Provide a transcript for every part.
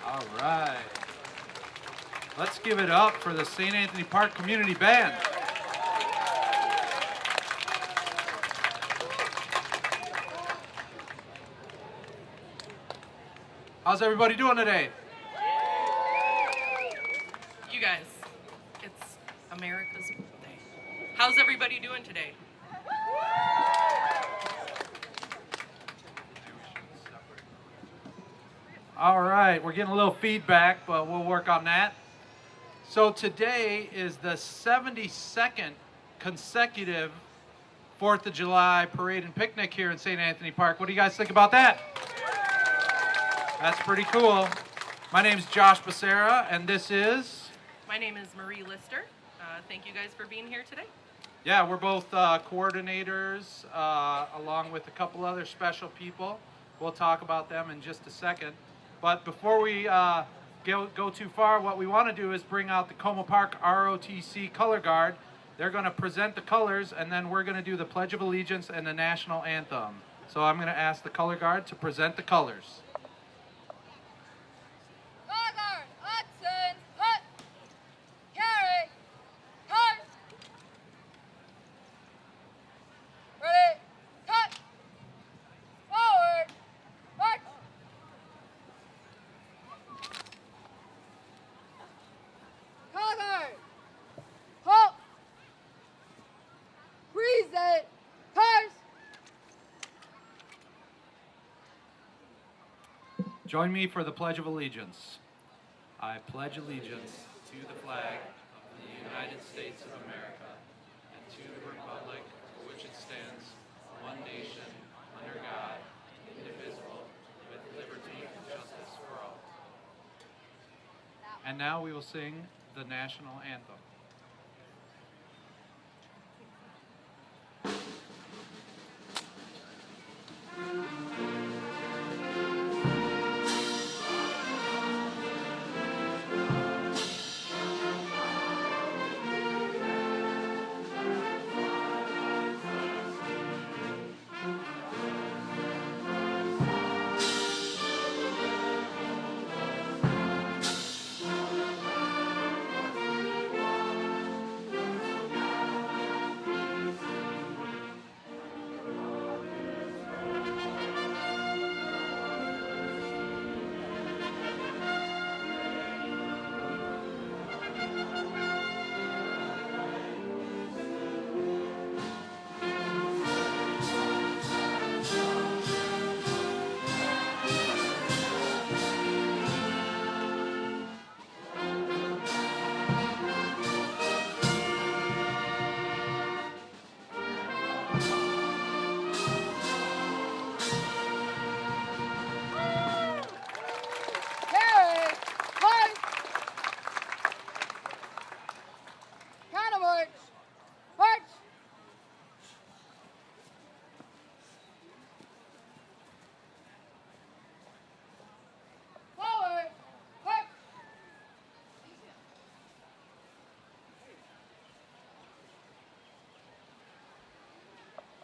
All right. Let's give it up for the St. Anthony Park Community Band. How's everybody doing today? You guys, it's America's birthday. How's everybody doing today? All right, we're getting a little feedback, but we'll work on that. So today is the 72nd consecutive 4th of July parade and picnic here in St. Anthony Park. What do you guys think about that? That's pretty cool. My name's Josh Becerra, and this is... My name is Marie Lister. Thank you guys for being here today. Yeah, we're both coordinators, along with a couple other special people. We'll talk about them in just a second. But before we go too far, what we want to do is bring out the Como Park ROTC Color Guard. They're going to present the colors, and then we're going to do the Pledge of Allegiance and the National Anthem. So I'm going to ask the Color Guard to present the colors. Join me for the Pledge of Allegiance. I pledge allegiance to the flag of the United States of America and to the republic for which it stands, one nation, under God, indivisible, with liberty and justice for all. And now we will sing the national anthem.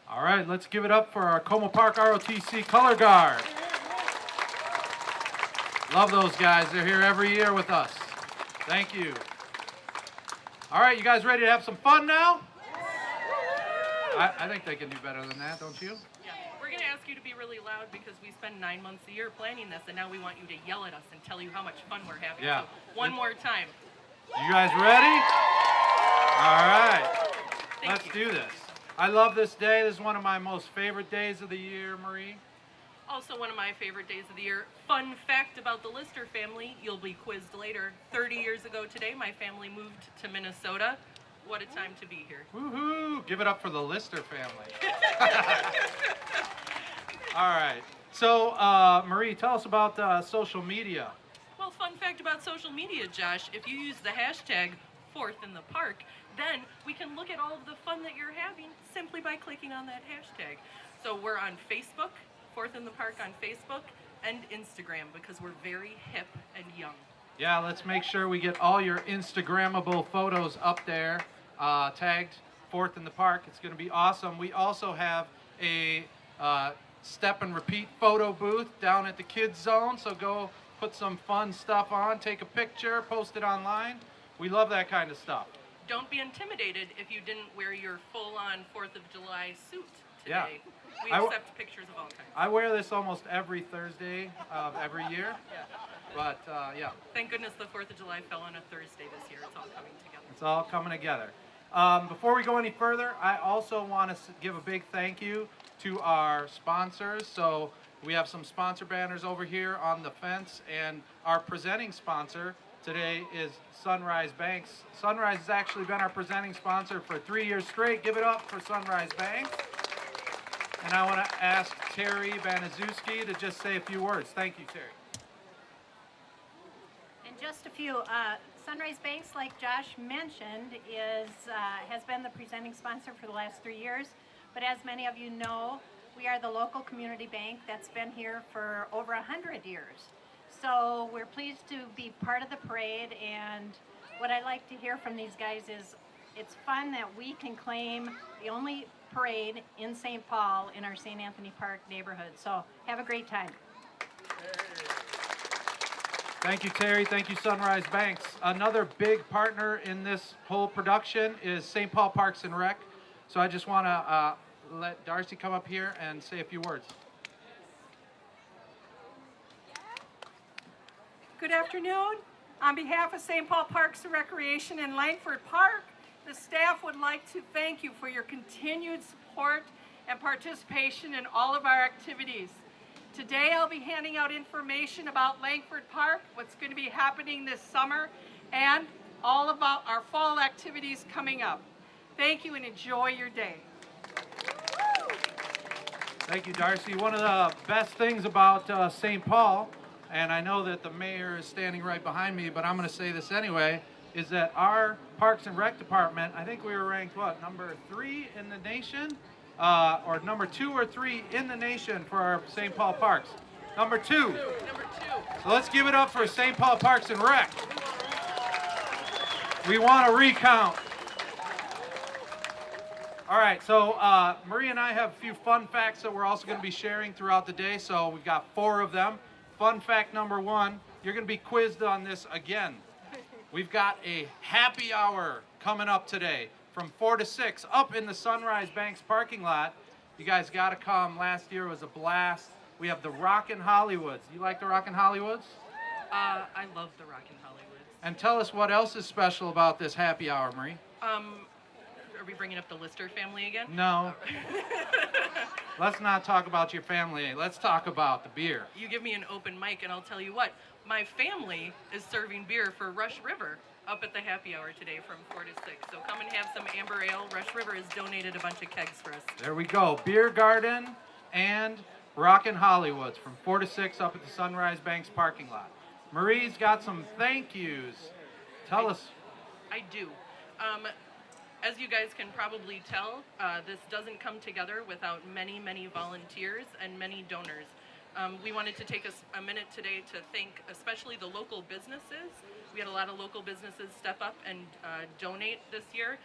All right, let's give it up for our Como Park ROTC Color Guard. Love those guys. They're here every year with us. Thank you. All right, you guys ready to have some fun now? I think they can do better than that, don't you? Yeah. We're going to ask you to be really loud because we spend 9 months a year planning this, and now we want you to yell at us and tell you how much fun we're having. Yeah. So one more time. You guys ready? All right. Let's you. do this. I love this day. This is one of my most favorite days of the year, Marie. Also one of my favorite days of the year. Fun fact about the Lister family, you'll be quizzed later. 30 years ago today, my family moved to Minnesota. What a time to be here. Woohoo! Give it up for the Lister family. All right. So, Marie, tell us about social media. Well, fun fact about social media, Josh, if you use the hashtag 4th in the Park, then we can look at all of the fun that you're having simply by clicking on that hashtag. So we're on Facebook, 4th in the Park on Facebook, and Instagram because we're very hip and young. Yeah, let's make sure we get all your Instagrammable photos up there, tagged 4th in the Park. It's going to be awesome. We also have a step and repeat photo booth down at the kids zone, so go put some fun stuff on, take a picture, post it online. We love that kind of stuff. Don't be intimidated if you didn't wear your full-on 4th of July suit Yeah. today. We I w- accept pictures of all kinds. I wear this almost every Thursday of every year. But yeah, Thank goodness the 4th of July fell on a Thursday this year. It's all coming together. it's all coming together. Before we go any further, I also want to give a big thank you to our sponsors. So we have some sponsor banners over here on the fence, and our presenting sponsor today is Sunrise Banks. Sunrise has actually been our presenting sponsor for 3 years straight. Give it up for Sunrise Banks. And I want to ask Terry Banaszewski to just say a few words. Thank you, Terry. And just a few. Sunrise Banks, like Josh mentioned, has been the presenting sponsor for the last 3 years. But as many of you know, we are the local community bank that's been here for over 100 years. So we're pleased to be part of the parade, and what I like to hear from these guys is it's fun that we can claim the only parade in St. Paul in our St. Anthony Park neighborhood. So have a great time. Thank you, Terry. Thank you, Sunrise Banks. Another big partner in this whole production is St. Paul Parks and Rec. So I just want to let Darcy come up here and say a few words. Good afternoon. On behalf of St. Paul Parks and Recreation in Langford Park, the staff would like to thank you for your continued support and participation in all of our activities. Today I'll be handing out information about Langford Park, what's going to be happening this summer, and all about our fall activities coming up. Thank you and enjoy your day. Thank you, Darcy. One of the best things about St. Paul, and I know that the mayor is standing right behind me, but I'm going to say this anyway, is that our Parks and Rec department, I think we were ranked, what, number 3 in the nation? Or number 2 or 3 in the nation for our St. Paul Parks. Number 2. Number 2. So let's give it up for St. Paul Parks and Rec. We want a recount. All right, so Marie and I have a few fun facts that we're also going to be sharing throughout the day. So we've got 4 of them. Fun fact number 1, you're going to be quizzed on this again. We've got a happy hour coming up today from 4 to 6 up in the Sunrise Banks parking lot. You guys got to come. Last year was a blast. We have the Rockin' Hollywoods. You like the Rockin' Hollywoods? I love the Rockin' Hollywoods. And tell us what else is special about this happy hour, Marie. Are we bringing up the Lister family again? No. Let's not talk about your family. Let's talk about the beer. You give me an open mic and I'll tell you what, my family is serving beer for Rush River up at the happy hour today from 4 to 6. So come and have some amber ale. Rush River has donated a bunch of kegs for us. There we go. Beer Garden and Rockin' Hollywoods from 4 to 6 up at the Sunrise Banks parking lot. Marie's got some thank yous. Tell us. I do. As you guys can probably tell, this doesn't come together without many, many volunteers and many donors. We wanted to take a minute today to thank especially the local businesses. We had a lot of local businesses step up and donate this year,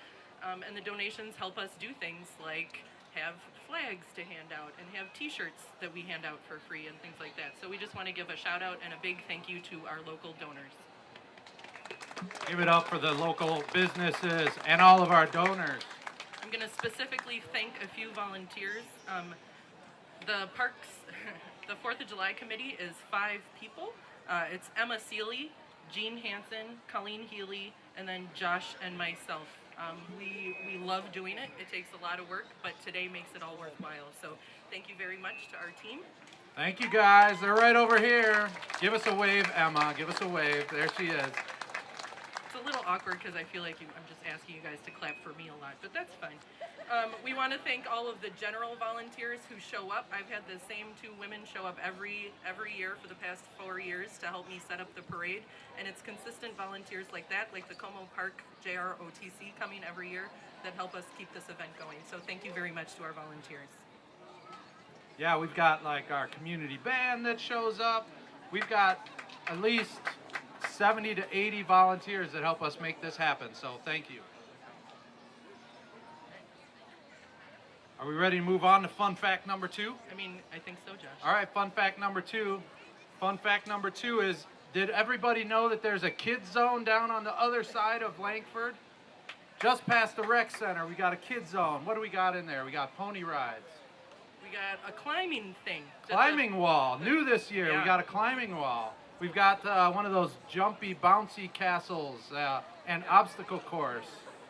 and the donations help us do things like have flags to hand out and have t-shirts that we hand out for free and things like that. So we just want to give a shout out and a big thank you to our local donors. Give it up for the local businesses and all of our donors. I'm going to specifically thank a few volunteers. The parks, the 4th of July committee is 5 people. It's Emma Seeley, Jean Hansen, Colleen Healy, and then Josh and myself. We love doing it. It takes a lot of work, but today makes it all worthwhile. So thank you very much to our team. Thank you, guys. They're right over here. Give us a wave, Emma. Give us a wave. There she is. It's a little awkward because I feel like I'm just asking you guys to clap for me a lot, but that's fine. We want to thank all of the general volunteers who show up. I've had the same 2 women show up every year for the past 4 years to help me set up the parade, and it's consistent volunteers like that, like the Como Park JROTC coming every year, that help us keep this event going. So thank you very much to our volunteers. Yeah, we've got like our community band that shows up. We've got at least 70 to 80 volunteers that help us make this happen, so thank you. Are we ready to move on to fun fact number 2? I mean, I think so, Josh. All right, fun fact number 2. Fun fact number 2 is, did everybody know that there's a kids zone down on the other side of Langford? Just past the rec center, we got a kids zone. What do we got in there? We got pony rides. We got a climbing thing. Climbing wall, new this year. Yeah. We got a climbing wall. We've got one of those jumpy, bouncy castles and obstacle course.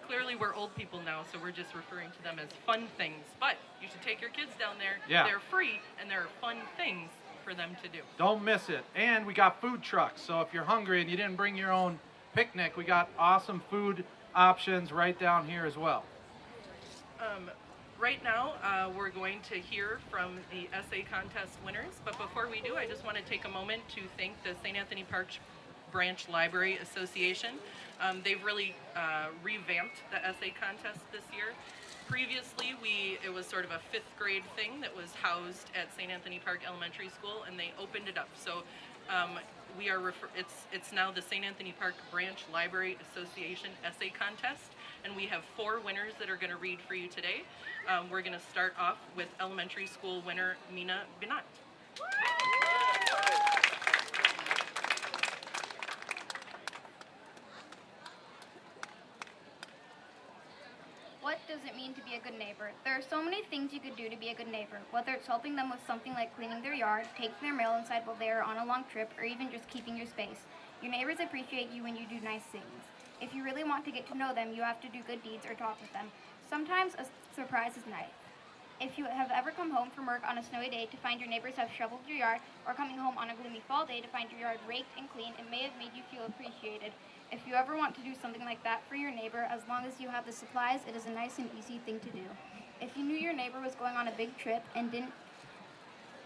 Clearly, we're old people now, so we're just referring to them as fun things. But you should take your kids down there. Yeah. They're free, and there are fun things for them to do. Don't miss it. And we got food trucks, so if you're hungry and you didn't bring your own picnic, we got awesome food options right down here as well. Right now, we're going to hear from the essay contest winners. But before we do, I just want to take a moment to thank the St. Anthony Park Branch Library Association. They've really revamped the essay contest this year. Previously, it was sort of a 5th grade thing that was housed at St. Anthony Park Elementary School, and they opened it up. So it's now the St. Anthony Park Branch Library Association Essay Contest, and we have 4 winners that are going to read for you today. We're going to start off with elementary school winner Mina Binat. What does it mean to be a good neighbor? There are so many things you could do to be a good neighbor, whether it's helping them with something like cleaning their yard, taking their mail inside while they are on a long trip, or even just keeping your space. Your neighbors appreciate you when you do nice things. If you really want to get to know them, you have to do good deeds or talk with them. Sometimes a surprise is nice. If you have ever come home from work on a snowy day to find your neighbors have shoveled your yard, or coming home on a gloomy fall day to find your yard raked and clean, it may have made you feel appreciated. If you ever want to do something like that for your neighbor, as long as you have the supplies, it is a nice and easy thing to do. If you knew your neighbor was going on a big trip and didn't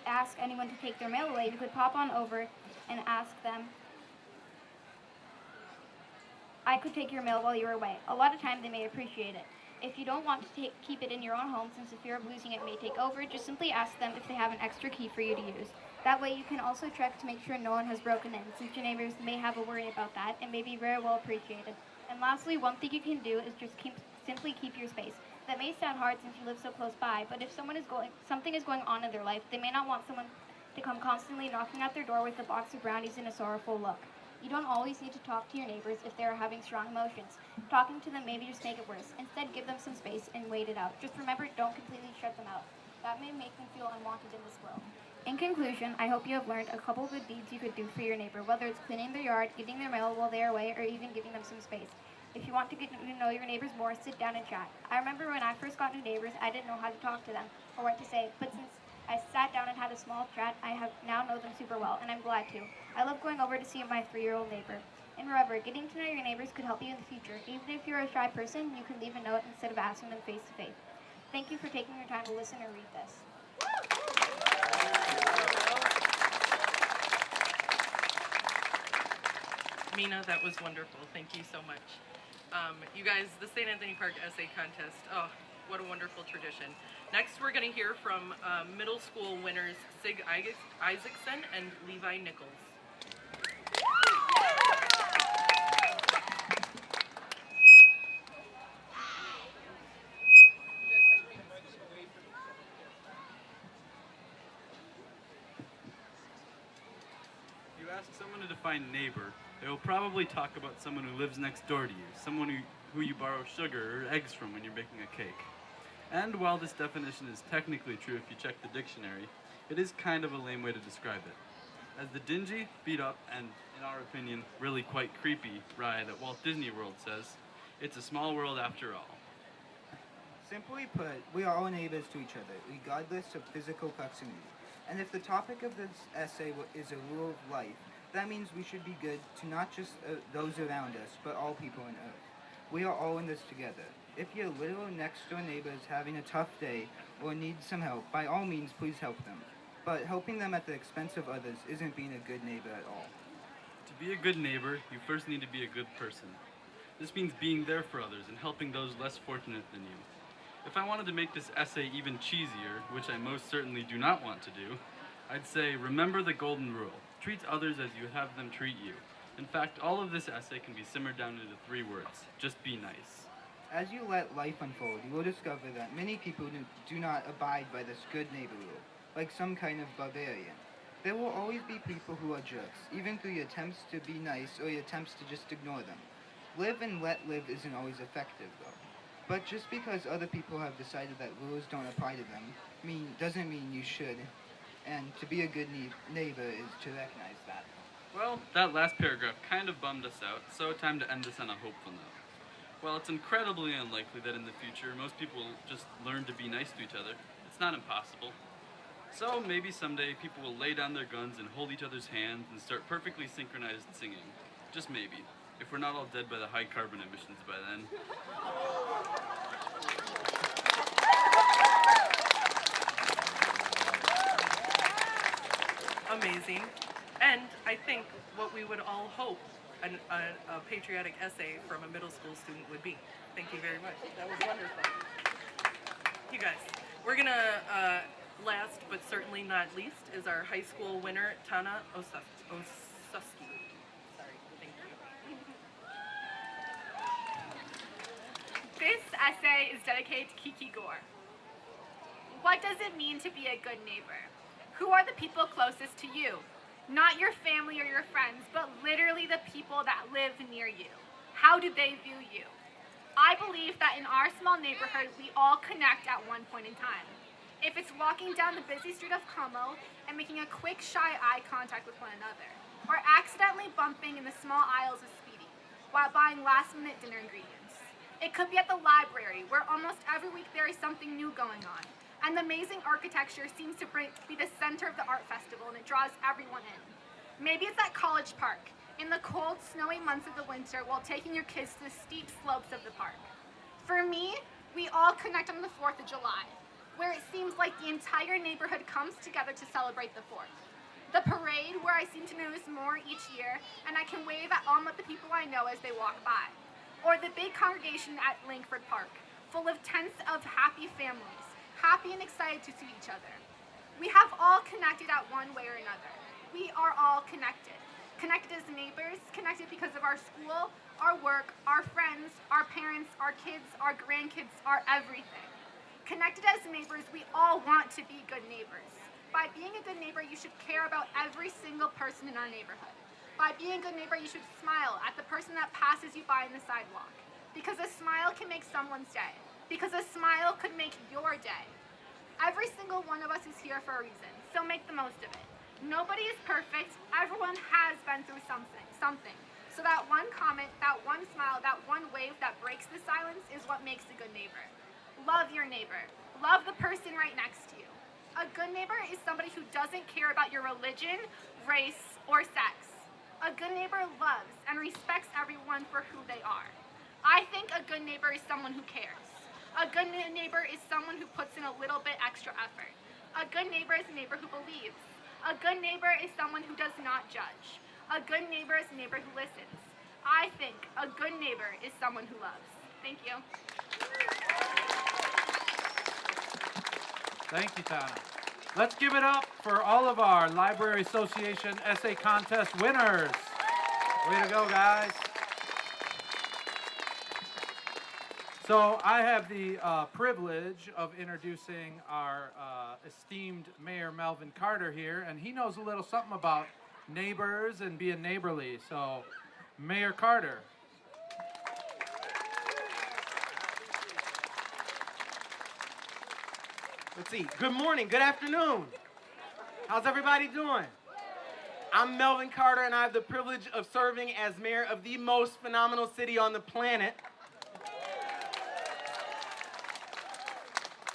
ask anyone to take their mail away, you could pop on over and ask them, I could take your mail while you were away. A lot of time they may appreciate it. If you don't want to keep it in your own home, since the fear of losing it may take over, just simply ask them if they have an extra key for you to use. That way you can also check to make sure no one has broken in, since your neighbors may have a worry about that and may be very well appreciated. And lastly, one thing you can do is just simply keep your space. That may sound hard since you live so close by, but if something is going on in their life, they may not want someone to come constantly knocking at their door with a box of brownies and a sorrowful look. You don't always need to talk to your neighbors if they are having strong emotions. Talking to them maybe just make it worse. Instead, give them some space and wait it out. Just remember, don't completely shut them out. That may make them feel unwanted in this world. In conclusion, I hope you have learned a couple good deeds you could do for your neighbor, whether it's cleaning their yard, getting their mail while they are away, or even giving them some space. If you want to get to know your neighbors more, sit down and chat. I remember when I first got new neighbors, I didn't know how to talk to them or what to say, but since I sat down and had a small chat, I have now know them super well, and I'm glad to. I love going over to see my 3-year-old neighbor. And remember, getting to know your neighbors could help you in the future. Even if you're a shy person, you can leave a note instead of asking them face to face. Thank you for taking your time to listen or read this. Mina, that was wonderful. Thank you so much. You guys, the St. Anthony Park Essay Contest, oh, what a wonderful tradition. Next, we're going to hear from middle school winners Sig Isaacson and Levi Nichols. If you ask someone to define neighbor, they will probably talk about someone who lives next door to you, someone who you borrow sugar or eggs from when you're baking a cake. And while this definition is technically true if you check the dictionary, it is kind of a lame way to describe it. As the dingy, beat up, and, in our opinion, really quite creepy ride at Walt Disney World says, it's a small world after all. Simply put, we are all neighbors to each other, regardless of physical proximity. And if the topic of this essay is a rule of life, that means we should be good to not just those around us, but all people on Earth. We are all in this together. If your little next-door neighbor is having a tough day or needs some help, by all means, please help them. But helping them at the expense of others isn't being a good neighbor at all. To be a good neighbor, you first need to be a good person. This means being there for others and helping those less fortunate than you. If I wanted to make this essay even cheesier, which I most certainly do not want to do, I'd say, remember the golden rule. Treat others as you would have them treat you. In fact, all of this essay can be simmered down into 3 words. Just be nice. As you let life unfold, you will discover that many people do not abide by this good neighbor rule, like some kind of barbarian. There will always be people who are jerks, even through your attempts to be nice or your attempts to just ignore them. Live and let live isn't always effective, though. But just because other people have decided that rules don't apply to them doesn't mean you should. And to be a good neighbor is to recognize that. Well, that last paragraph kind of bummed us out, so time to end this on a hopeful note. While it's incredibly unlikely that in the future most people will just learn to be nice to each other, it's not impossible. So maybe someday people will lay down their guns and hold each other's hands and start perfectly synchronized singing. Just maybe, if we're not all dead by the high carbon emissions by then. Amazing. And I think what we would all hope a patriotic essay from a middle school student would be. Thank you very much. That was wonderful. You guys, we're gonna, last but certainly not least, is our high school winner, Tana Osuski. Sorry, thank you. This essay is dedicated to Kiki Gore. What does it mean to be a good neighbor? Who are the people closest to you? Not your family or your friends, but literally the people that live near you. How do they view you? I believe that in our small neighborhood, we all connect at one point in time. If it's walking down the busy street of Como and making a quick, shy eye contact with one another, or accidentally bumping in the small aisles of Speedy while buying last-minute dinner ingredients. It could be at the library, where almost every week there is something new going on, and the amazing architecture seems to be the center of the art festival, and it draws everyone in. Maybe it's at College Park, in the cold, snowy months of the winter while taking your kids to the steep slopes of the park. For me, we all connect on the 4th of July, where it seems like the entire neighborhood comes together to celebrate the 4th. The parade, where I seem to notice more each year, and I can wave at all of the people I know as they walk by. Or the big congregation at Langford Park, full of tents of happy families, happy and excited to see each other. We have all connected at one way or another. We are all connected. Connected as neighbors, connected because of our school, our work, our friends, our parents, our kids, our grandkids, our everything. Connected as neighbors, we all want to be good neighbors. By being a good neighbor, you should care about every single person in our neighborhood. By being a good neighbor, you should smile at the person that passes you by in the sidewalk. Because a smile can make someone's day. Because a smile could make your day. Every single one of us is here for a reason, so make the most of it. Nobody is perfect. Everyone has been through something. So that one comment, that one smile, that one wave that breaks the silence is what makes a good neighbor. Love your neighbor. Love the person right next to you. A good neighbor is somebody who doesn't care about your religion, race, or sex. A good neighbor loves and respects everyone for who they are. I think a good neighbor is someone who cares. A good neighbor is someone who puts in a little bit extra effort. A good neighbor is a neighbor who believes. A good neighbor is someone who does not judge. A good neighbor is a neighbor who listens. I think a good neighbor is someone who loves. Thank you. Thank you, Tana. Let's give it up for all of our Library Association Essay Contest winners. Way to go, guys. So I have the privilege of introducing our esteemed Mayor Melvin Carter here, and he knows a little something about neighbors and being neighborly. So, Mayor Carter. Let's see. Good morning. Good afternoon. How's everybody doing? I'm Melvin Carter, and I have the privilege of serving as mayor of the most phenomenal city on the planet.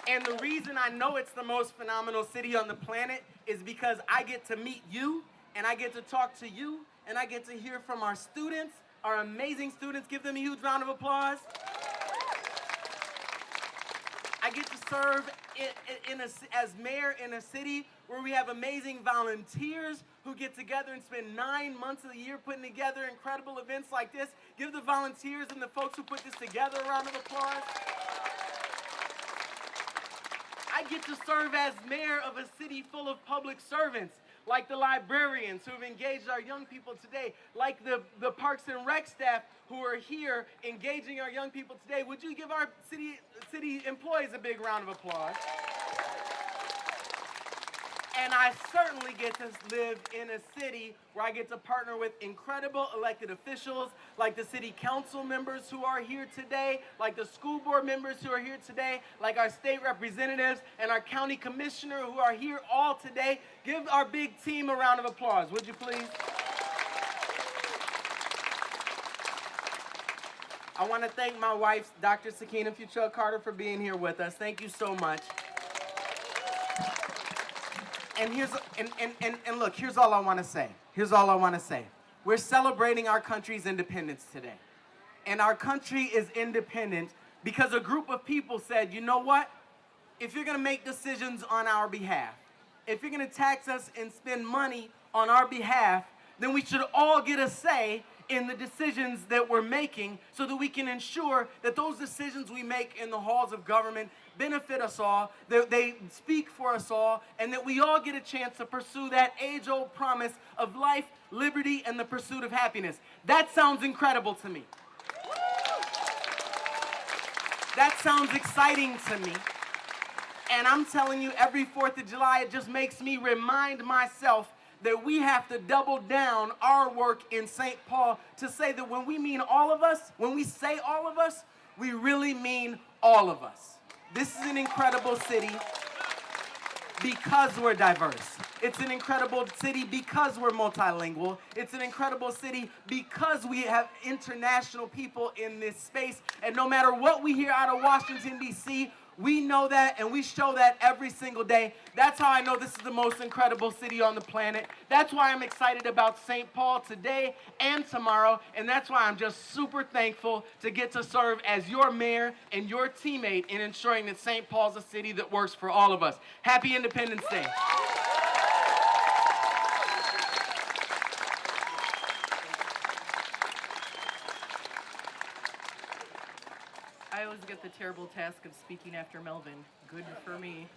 And the reason I know it's the most phenomenal city on the planet is because I get to meet you, and I get to talk to you, and I get to hear from our students, our amazing students. Give them a huge round of applause. I get to serve as mayor in a city where we have amazing volunteers who get together and spend 9 months of the year putting together incredible events like this. Give the volunteers and the folks who put this together a round of applause. I get to serve as mayor of a city full of public servants, like the librarians who have engaged our young people today, like the Parks and Rec staff who are here engaging our young people today. Would you give our city employees a big round of applause? And I certainly get to live in a city where I get to partner with incredible elected officials like the city council members who are here today, like the school board members who are here today, like our state representatives and our county commissioner who are here all today. Give our big team a round of applause, would you please? I want to thank my wife, Dr. Sakina Futrell Carter, for being here with us. Thank you so much. And look, here's all I want to say. Here's all I want to say. We're celebrating our country's independence today. And our country is independent because a group of people said, you know what? If you're going to make decisions on our behalf, if you're going to tax us and spend money on our behalf, then we should all get a say in the decisions that we're making so that we can ensure that those decisions we make in the halls of government benefit us all, that they speak for us all, and that we all get a chance to pursue that age-old promise of life, liberty, and the pursuit of happiness. That sounds incredible to me. That sounds exciting to me. And I'm telling you, every 4th of July, it just makes me remind myself that we have to double down our work in St. Paul to say that when we mean all of us, when we say all of us, we really mean all of us. This is an incredible city because we're diverse. It's an incredible city because we're multilingual. It's an incredible city because we have international people in this space. And no matter what we hear out of Washington, D.C., we know that and we show that every single day. That's how I know this is the most incredible city on the planet. That's why I'm excited about St. Paul today and tomorrow. And that's why I'm just super thankful to get to serve as your mayor and your teammate in ensuring that St. Paul's a city that works for all of us. Happy Independence Day. I always get the terrible task of speaking after Melvin. Good for me.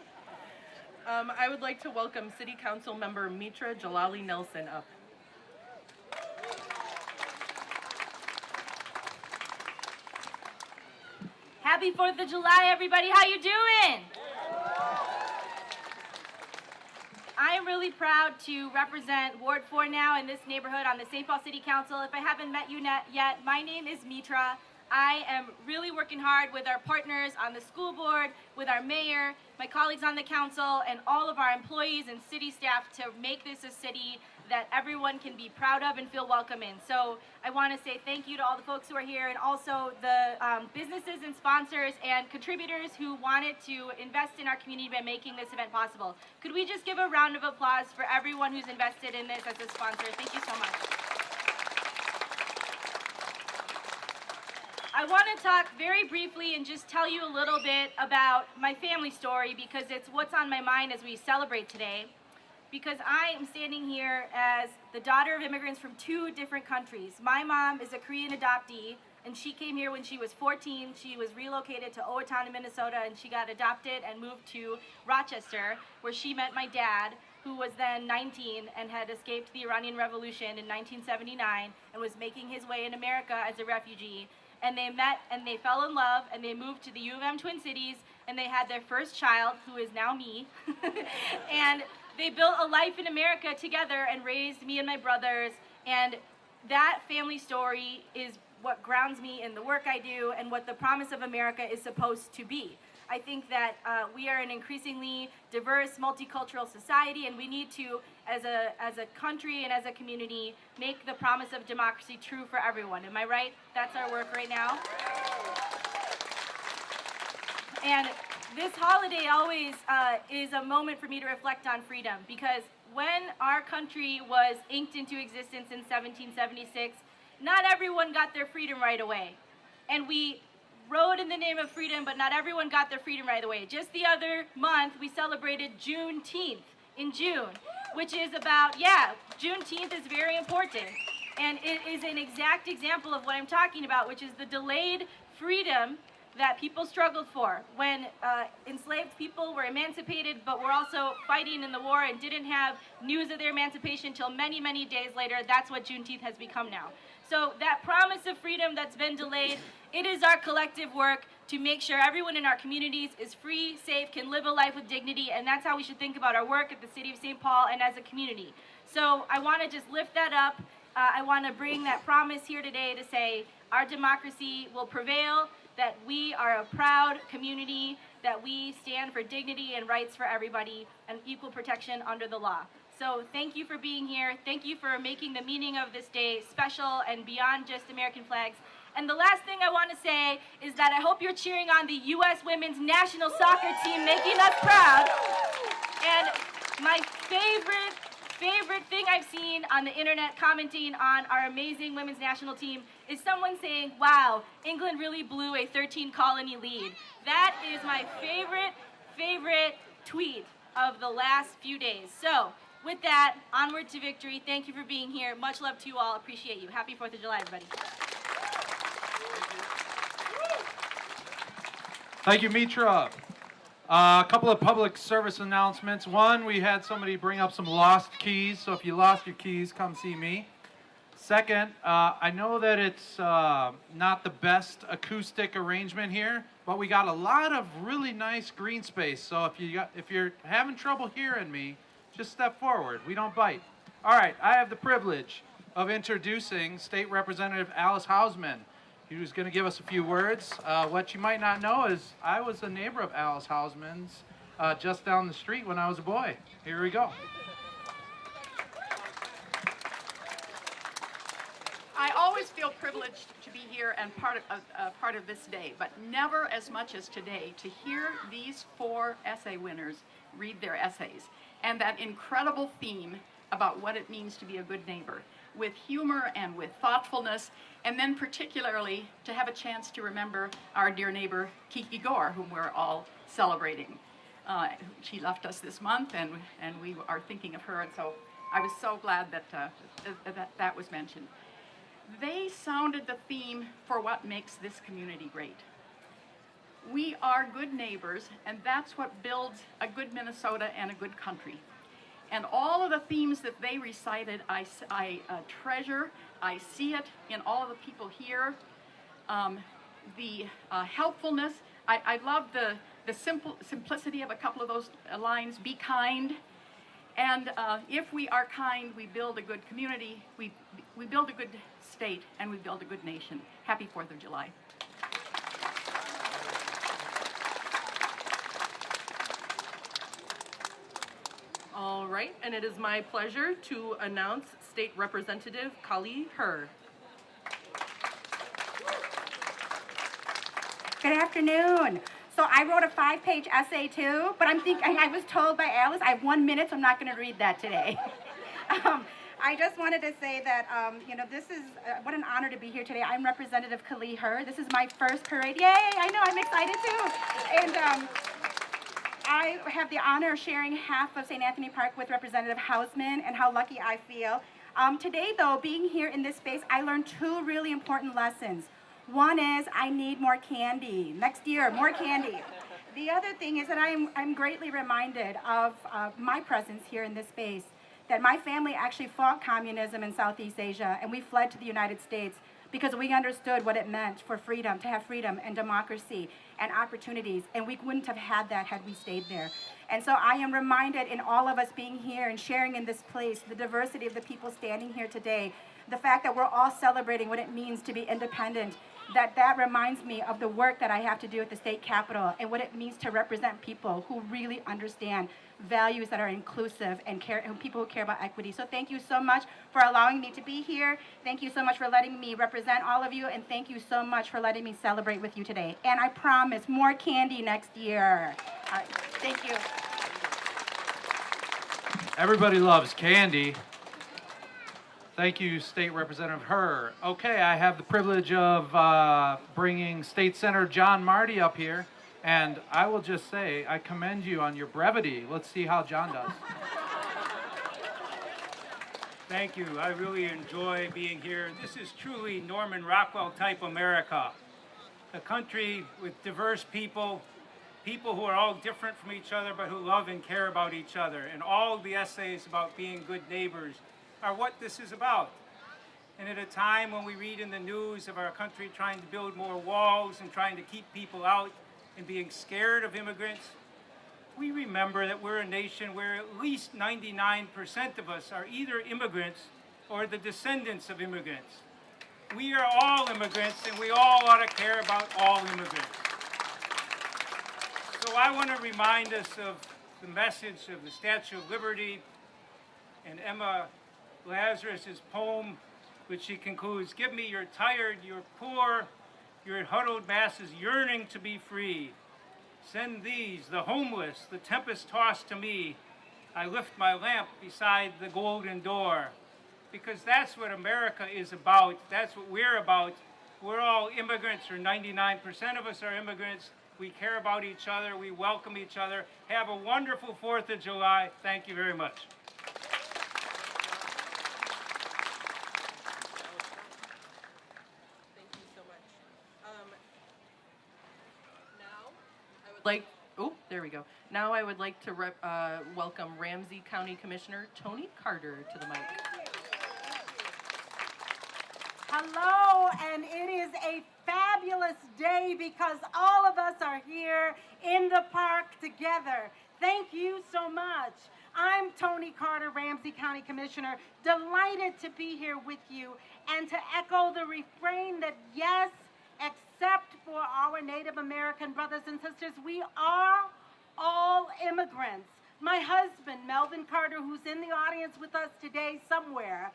I would like to welcome City Council Member Mitra Jalali Nelson up. Happy 4th of July, everybody. How you doing? I am really proud to represent Ward 4 now in this neighborhood on the St. Paul City Council. If I haven't met you yet, my name is Mitra. I am really working hard with our partners on the school board, with our mayor, my colleagues on the council, and all of our employees and city staff to make this a city that everyone can be proud of and feel welcome in. So I want to say thank you to all the folks who are here and also the businesses and sponsors and contributors who wanted to invest in our community by making this event possible. Could we just give a round of applause for everyone who's invested in this as a sponsor? Thank you so much. I want to talk very briefly and just tell you a little bit about my family story because it's what's on my mind as we celebrate today. Because I am standing here as the daughter of immigrants from 2 different countries. My mom is a Korean adoptee, and she came here when she was 14. She was relocated to Owatonna, Minnesota, and she got adopted and moved to Rochester, where she met my dad, who was then 19 and had escaped the Iranian Revolution in 1979 and was making his way in America as a refugee. And they met and they fell in love and they moved to the U of M Twin Cities and they had their first child, who is now me. And they built a life in America together and raised me and my brothers. And that family story is what grounds me in the work I do and what the promise of America is supposed to be. I think that we are an increasingly diverse, multicultural society, and we need to, as a country and as a community, make the promise of democracy true for everyone. Am I right? That's our work right now. And this holiday always is a moment for me to reflect on freedom, because when our country was inked into existence in 1776, not everyone got their freedom right away. And we rode in the name of freedom, but not everyone got their freedom right away. Just the other month, we celebrated Juneteenth in June, which is about, Juneteenth is very important. And it is an exact example of what I'm talking about, which is the delayed freedom that people struggled for when enslaved people were emancipated, but were also fighting in the war and didn't have news of their emancipation until many, many days later. That's what Juneteenth has become now. So that promise of freedom that's been delayed, it is our collective work to make sure everyone in our communities is free, safe, can live a life with dignity, and that's how we should think about our work at the City of St. Paul and as a community. So I want to just lift that up. I want to bring that promise here today to say our democracy will prevail, that we are a proud community, that we stand for dignity and rights for everybody and equal protection under the law. So thank you for being here. Thank you for making the meaning of this day special and beyond just American flags. And the last thing I want to say is that I hope you're cheering on the U.S. women's national soccer team, making us proud. And my favorite thing I've seen on the internet commenting on our amazing women's national team is someone saying, wow, England really blew a 13-colony lead. That is my favorite tweet of the last few days. So with that, onward to victory. Thank you for being here. Much love to you all. Appreciate you. Happy 4th of July, everybody. Thank you, Mitra. A couple of public service announcements. One, we had somebody bring up some lost keys, so if you lost your keys, come see me. Second, I know that it's not the best acoustic arrangement here, but we got a lot of really nice green space, so if you're having trouble hearing me, just step forward. We don't bite. All right, I have the privilege of introducing State Representative Alice Hausman. Who's going to give us a few words. What you might not know is I was a neighbor of Alice Hausman's just down the street when I was a boy. Here we go. I always feel privileged to be here and part of this day, but never as much as today to hear these 4 essay winners read their essays and that incredible theme about what it means to be a good neighbor, with humor and with thoughtfulness, and then particularly to have a chance to remember our dear neighbor Kiki Gore, whom we're all celebrating. She left us this month, and we are thinking of her, and so I was so glad that was mentioned. They sounded the theme for what makes this community great. We are good neighbors, and that's what builds a good Minnesota and a good country. And all of the themes that they recited, I treasure. I see it in all of the people here. The helpfulness. I love the simplicity of a couple of those lines. Be kind. And if we are kind, we build a good community. We build a good state, and we build a good nation. Happy 4th of July. All right, and it is my pleasure to announce State Representative Kali Herr. Good afternoon. So I wrote a 5-page essay too, but I was told by Alice I have 1 minute, so I'm not going to read that today. I just wanted to say that, this is, what an honor to be here today. I'm Representative Kali Herr. This is my first parade. Yay, I know, I'm excited too. And I have the honor of sharing half of St. Anthony Park with Representative Hausman, and how lucky I feel. Today, though, being here in this space, I learned 2 really important lessons. One is I need more candy. Next year, more candy. The other thing is that I'm greatly reminded of my presence here in this space, that my family actually fought communism in Southeast Asia, and we fled to the United States because we understood what it meant for freedom, to have freedom and democracy and opportunities, and we wouldn't have had that had we stayed there. And so I am reminded in all of us being here and sharing in this place, the diversity of the people standing here today, the fact that we're all celebrating what it means to be independent, that reminds me of the work that I have to do at the state capitol and what it means to represent people who really understand values that are inclusive and people who care about equity. So thank you so much for allowing me to be here. Thank you so much for letting me represent all of you, and thank you so much for letting me celebrate with you today. And I promise more candy next year. All right, thank you. Everybody loves candy. Thank you, State Representative Herr. Okay, I have the privilege of bringing State Senator John Marty up here. And I will just say, I commend you on your brevity. Let's see how John does. Thank you. I really enjoy being here. This is truly Norman Rockwell type America. A country with diverse people, people who are all different from each other but who love and care about each other. And all the essays about being good neighbors are what this is about. And at a time when we read in the news of our country trying to build more walls and trying to keep people out and being scared of immigrants, we remember that we're a nation where at least 99% of us are either immigrants or the descendants of immigrants. We are all immigrants, and we all ought to care about all immigrants. So I want to remind us of the message of the Statue of Liberty and Emma Lazarus's poem, which she concludes, "Give me your tired, your poor, your huddled masses yearning to be free. Send these, the homeless, the tempest-tossed to me. I lift my lamp beside the golden door." Because that's what America is about. That's what we're about. We're all immigrants, or 99% of us are immigrants. We care about each other. We welcome each other. Have a wonderful 4th of July. Thank you very much. Thank you so much. Now I would like to welcome Ramsey County Commissioner Tony Carter to the mic. Hello, and it is a fabulous day because all of us are here in the park together. Thank you so much. I'm Tony Carter, Ramsey County Commissioner, delighted to be here with you and to echo the refrain that yes, except for our Native American brothers and sisters, we are all immigrants. My husband, Melvin Carter, who's in the audience with us today somewhere,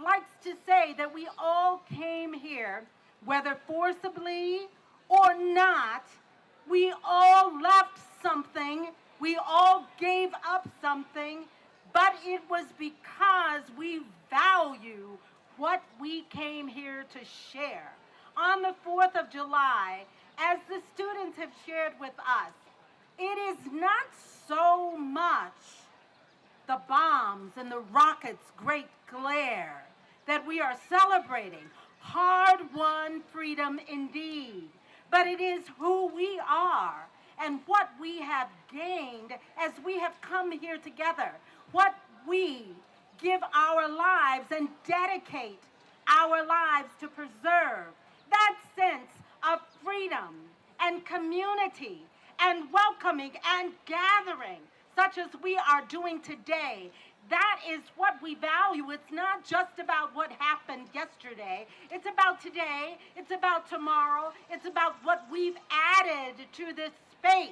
likes to say that we all came here, whether forcibly or not, we all left something, we all gave up something, but it was because we value what we came here to share. On the 4th of July, as the students have shared with us, it is not so much the bombs and the rockets' great glare that we are celebrating. Hard-won freedom indeed. But it is who we are and what we have gained as we have come here together. What we give our lives and dedicate our lives to preserve. That sense of freedom and community and welcoming and gathering, such as we are doing today. That is what we value. It's not just about what happened yesterday. It's about today. It's about tomorrow. It's about what we've added to this space.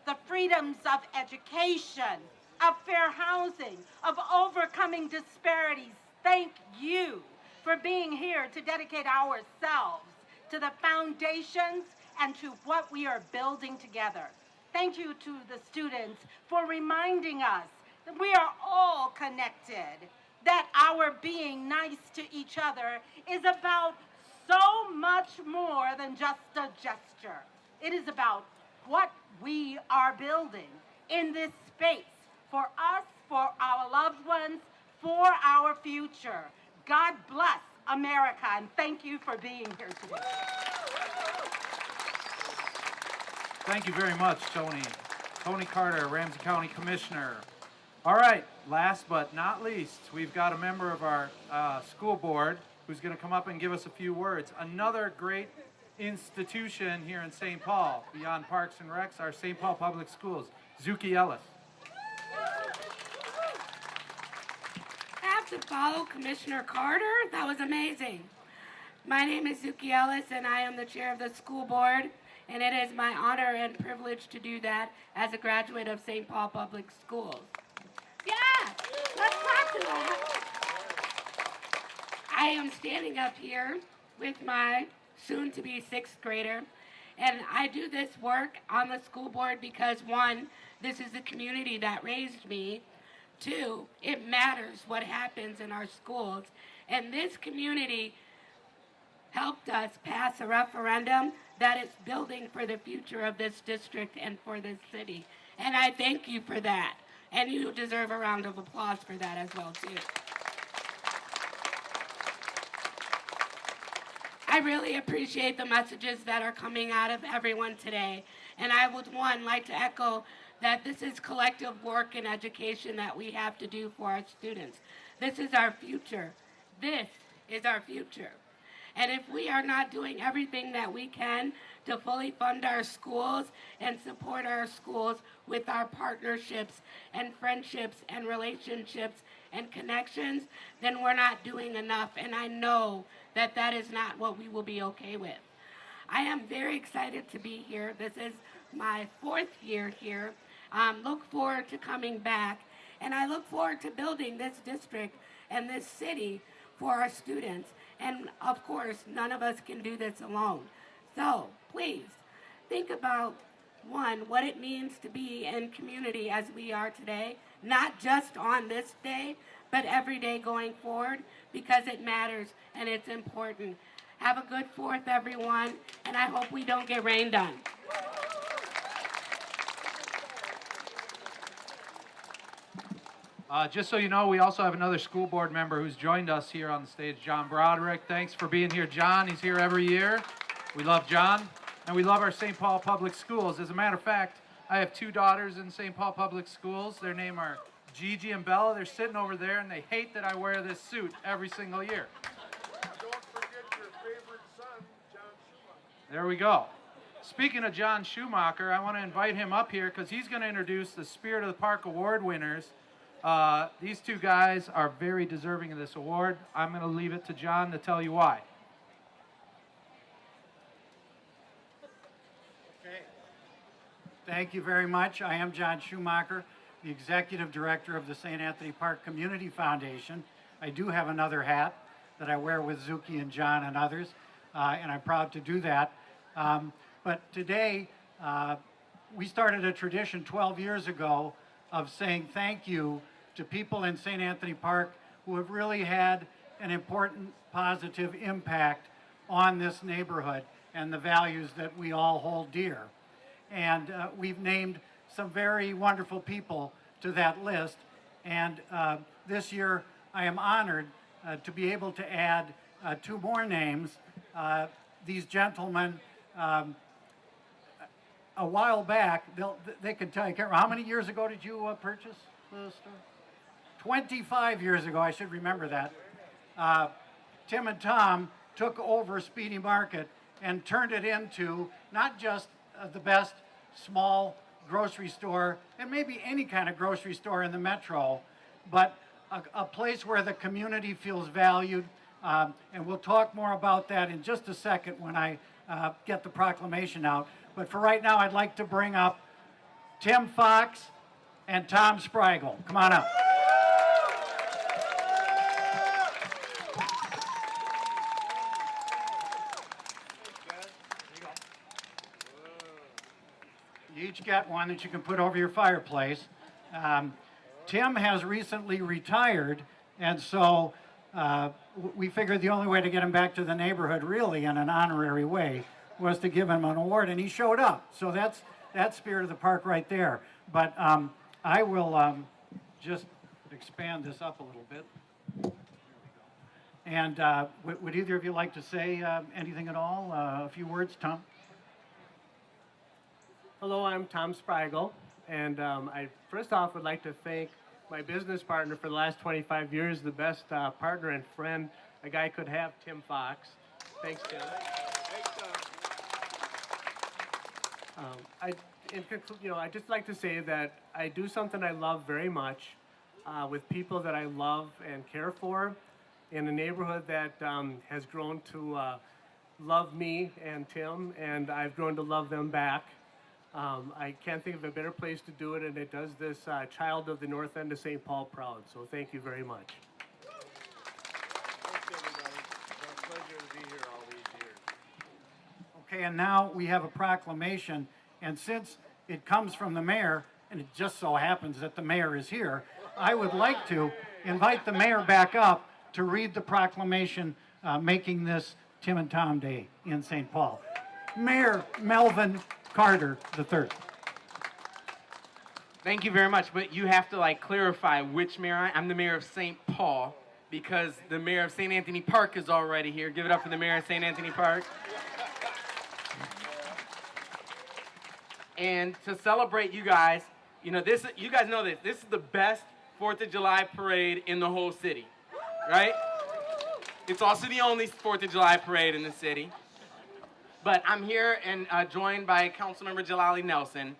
The freedoms of education, of fair housing, of overcoming disparities. Thank you for being here to dedicate ourselves to the foundations and to what we are building together. Thank you to the students for reminding us that we are all connected, that our being nice to each other is about so much more than just a gesture. It is about what we are building in this space for us, for our loved ones, for our future. God bless America, and thank you for being here today. Thank you very much, Tony. Tony Carter, Ramsey County Commissioner. All right, last but not least, we've got a member of our school board who's going to come up and give us a few words. Another great institution here in St. Paul, beyond Parks and Recs, our St. Paul Public Schools. Zuki Ellis. I have to follow Commissioner Carter. That was amazing. My name is Zuki Ellis, and I am the chair of the school board, and it is my honor and privilege to do that as a graduate of St. Paul Public Schools. Yeah, let's clap to that. I am standing up here with my soon-to-be 6th grader, and I do this work on the school board because, one, this is the community that raised me. 2, it matters what happens in our schools, and this community helped us pass a referendum that is building for the future of this district and for this city, and I thank you for that. And you deserve a round of applause for that as well, too. I really appreciate the messages that are coming out of everyone today. And I would, one, like to echo that this is collective work in education that we have to do for our students. This is our future. This is our future. And if we are not doing everything that we can to fully fund our schools and support our schools with our partnerships and friendships and relationships and connections, then we're not doing enough. And I know that that is not what we will be okay with. I am very excited to be here. This is my 4th year here. Look forward to coming back. And I look forward to building this district and this city for our students. And of course, none of us can do this alone. So please think about, one, what it means to be in community as we are today, not just on this day, but every day going forward, because it matters and it's important. Have a good 4th, everyone, and I hope we don't get rained on. Just so you know, we also have another school board member who's joined us here on the stage, John Broderick. Thanks for being here, John. He's here every year. We love John, and we love our St. Paul Public Schools. As a matter of fact, I have 2 daughters in St. Paul Public Schools. Their names are Gigi and Bella. They're sitting over there, and they hate that I wear this suit every single year. Don't forget your favorite son, John Schumacher. There we go. Speaking of John Schumacher, I want to invite him up here because he's going to introduce the Spirit of the Park Award winners. These 2 guys are very deserving of this award. I'm going to leave it to John to tell you why. Okay. Thank you very much. I am John Schumacher, the Executive Director of the St. Anthony Park Community Foundation. I do have another hat that I wear with Zuki and John and others, and I'm proud to do that. But today, we started a tradition 12 years ago of saying thank you to people in St. Anthony Park who have really had an important positive impact on this neighborhood and the values that we all hold dear. And we've named some very wonderful people to that list. And this year, I am honored to be able to add 2 more names. These gentlemen, a while back, they can tell you, how many years ago did you purchase the store? 25 years ago, I should remember that. Tim and Tom took over Speedy Market and turned it into not just the best small grocery store, and maybe any kind of grocery store in the metro, but a place where the community feels valued. And we'll talk more about that in just a second when I get the proclamation out. But for right now, I'd like to bring up Tim Fox and Tom Sprigle. Come on up. You each get one that you can put over your fireplace. Tim has recently retired, and so we figured the only way to get him back to the neighborhood, really in an honorary way, was to give him an award, and he showed up. So that's Spirit of the Park right there. But I will just expand this up a little bit. And would either of you like to say anything at all? A few words, Tom? Hello, I'm Tom Sprigle, and I first off would like to thank my business partner for the last 25 years, the best partner and friend a guy could have, Tim Fox. Thanks, Tim. I'd just like to say that I do something I love very much with people that I love and care for in a neighborhood that has grown to love me and Tim, and I've grown to love them back. I can't think of a better place to do it, and it does this child of the North End of St. Paul proud. So thank you very much. Thanks, everybody. It's a pleasure to be here all these years. Okay, and now we have a proclamation, and since it comes from the mayor, and it just so happens that the mayor is here, I would like to invite the mayor back up to read the proclamation making this Tim and Tom Day in St. Paul. Mayor Melvin Carter III. Thank you very much, but you have to clarify which mayor I'm the mayor of St. Paul, because the mayor of St. Anthony Park is already here. Give it up for the mayor of St. Anthony Park. And to celebrate you guys, you guys know this is the best 4th of July parade in the whole city, right? It's also the only 4th of July parade in the city. But I'm here and joined by Councilmember Jalali Nelson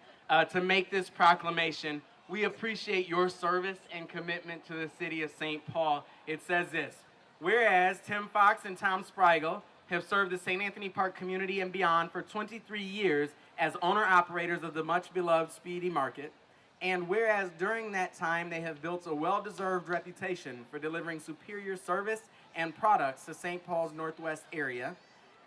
to make this proclamation. We appreciate your service and commitment to the city of St. Paul. It says this: whereas Tim Fox and Tom Spriegel have served the St. Anthony Park community and beyond for 23 years as owner-operators of the much-beloved Speedy Market, and whereas during that time they have built a well-deserved reputation for delivering superior service and products to St. Paul's Northwest area,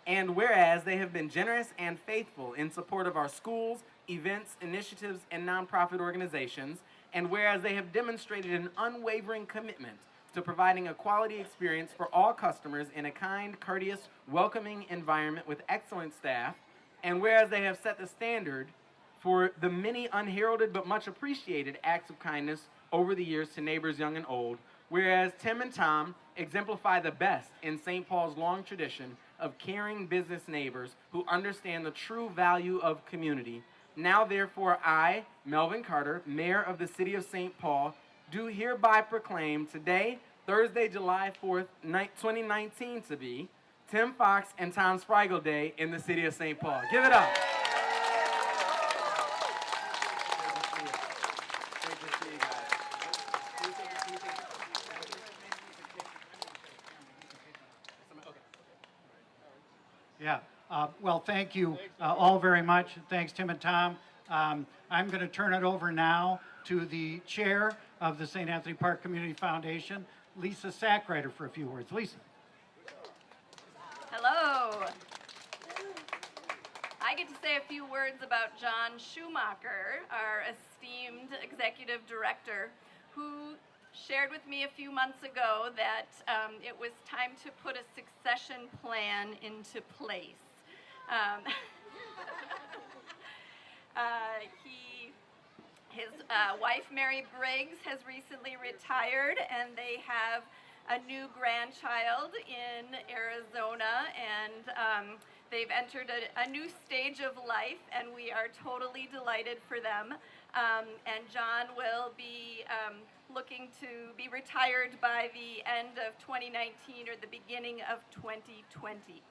and whereas they have been generous and faithful in support of our schools, events, initiatives, and nonprofit organizations, and whereas they have demonstrated an unwavering commitment to providing a quality experience for all customers in a kind, courteous, welcoming environment with excellent staff, and whereas they have set the standard for the many unheralded but much appreciated acts of kindness over the years to neighbors young and old, whereas Tim and Tom exemplify the best in St. Paul's long tradition of caring business neighbors who understand the true value of community. Now, therefore, I, Melvin Carter, Mayor of the City of St. Paul, do hereby proclaim today, Thursday, July 4th, 2019 to be Tim Fox and Tom Spriegel Day in the City of St. Paul. Give it up. Yeah. Well, thank you all very much. Thanks, Tim and Tom. I'm going to turn it over now to the chair of the St. Anthony Park Community Foundation, Lisa Sackrider, for a few words. Lisa. Hello. I get to say a few words about John Schumacher, our esteemed executive director, who shared with me a few months ago that it was time to put a succession plan into place. His wife, Mary Briggs, has recently retired, and they have a new grandchild in Arizona, and they've entered a new stage of life, and we are totally delighted for them. And John will be looking to be retired by the end of 2019 or the beginning of 2020.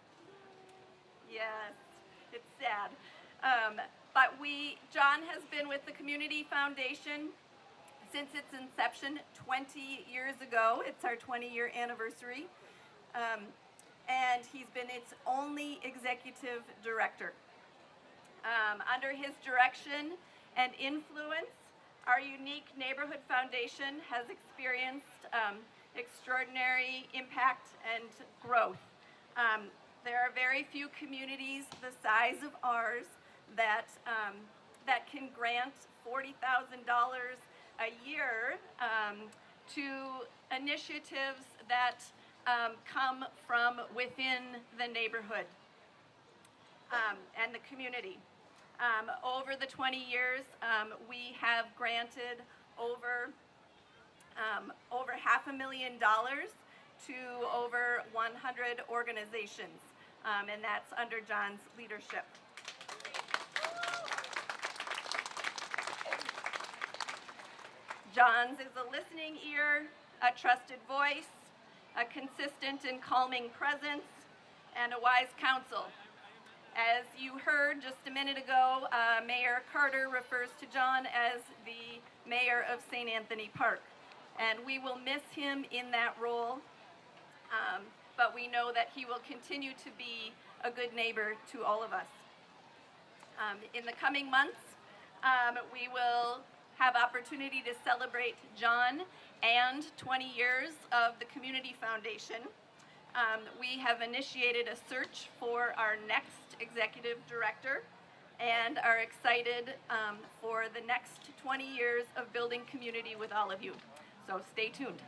Yes, it's sad. But John has been with the Community Foundation since its inception 20 years ago. It's our 20-year anniversary. And he's been its only executive director. Under his direction and influence, our unique neighborhood foundation has experienced extraordinary impact and growth. There are very few communities the size of ours that can grant $40,000 a year to initiatives that come from within the neighborhood and the community. Over the 20 years, we have granted over $500,000 to over 100 organizations, and that's under John's leadership. John's is a listening ear, a trusted voice, a consistent and calming presence, and a wise counsel. As you heard just a minute ago, Mayor Carter refers to John as the mayor of St. Anthony Park, and we will miss him in that role, but we know that he will continue to be a good neighbor to all of us. In the coming months, we will have opportunity to celebrate John and 20 years of the Community Foundation. We have initiated a search for our next executive director and are excited for the next 20 years of building community with all of you. So stay tuned.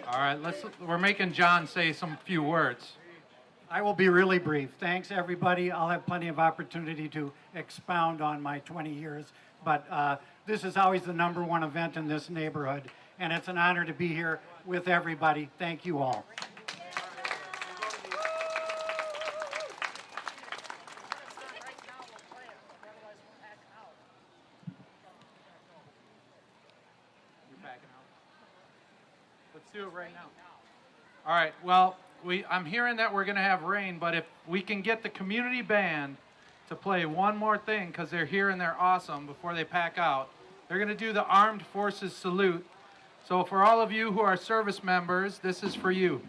All right, we're making John say some few words. I will be really brief. Thanks, everybody. I'll have plenty of opportunity to expound on my 20 years, but this is always the #1 event in this neighborhood, and it's an honor to be here with everybody. Thank you all. do it right now. All right. Well, I'm hearing that we're going to have rain, but if we can get the community band to play one more thing, because they're here and they're awesome, before they pack out, they're going to do the Armed Forces Salute. So for all of you who are service members, this is for you.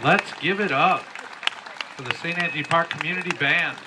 Let's give it up for the St. Anthony Park Community Band.